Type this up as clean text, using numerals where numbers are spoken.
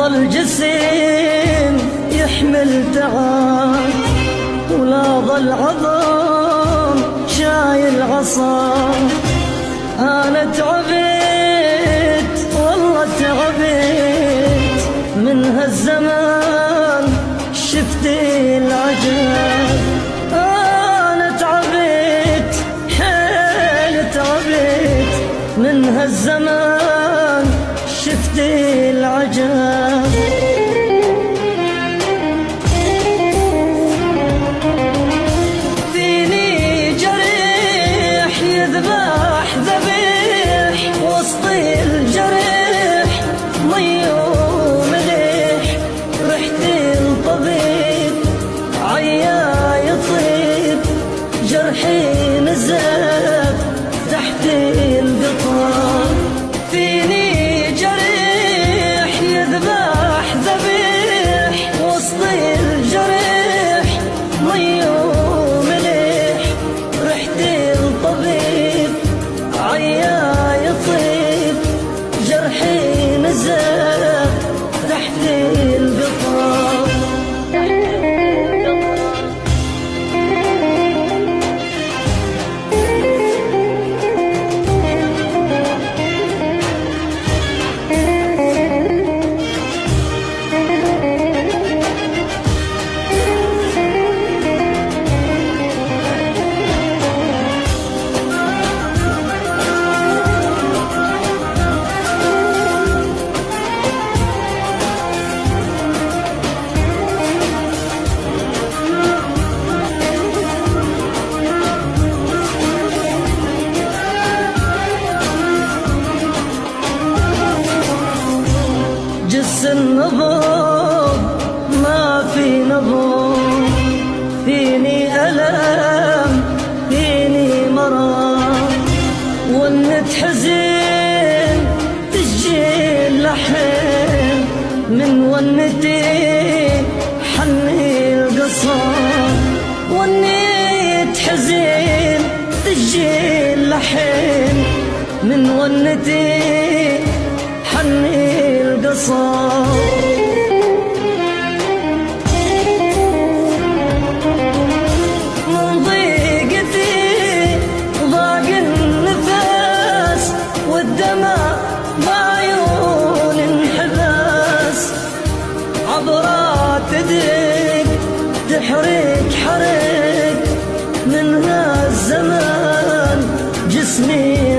ظل جسم يحمل تعب، ولا ظل عظم شايل عصا. أنا تعبت والله تعبت من هالزمان، شفت العجب. أنا تعبت حيل تعبت من هالزمان، شفت العجب. فيني جريح يذبح ذبيح، وسط الجريح مي وملح. رحت الطبيب عيا يطيب، جرحي نزف تحت القطار. فيني جريح يذبح ذبيح، وسط الجريح مي وملح. رحت الطبيب عيا يطيب، جرحي نزف تحت القطار. جس النبض ما في نبض، فيني ألم فيني مرض. ونت حزين تجي اللحم، من ونتي حني القصر. ونت حزين تجي اللحم، من ونتي حني القصر. من ضيقتي ضاق النفس، والدمع بعيون انحبس. عبرات تدق تحرك حرك من هالزمان، جسمي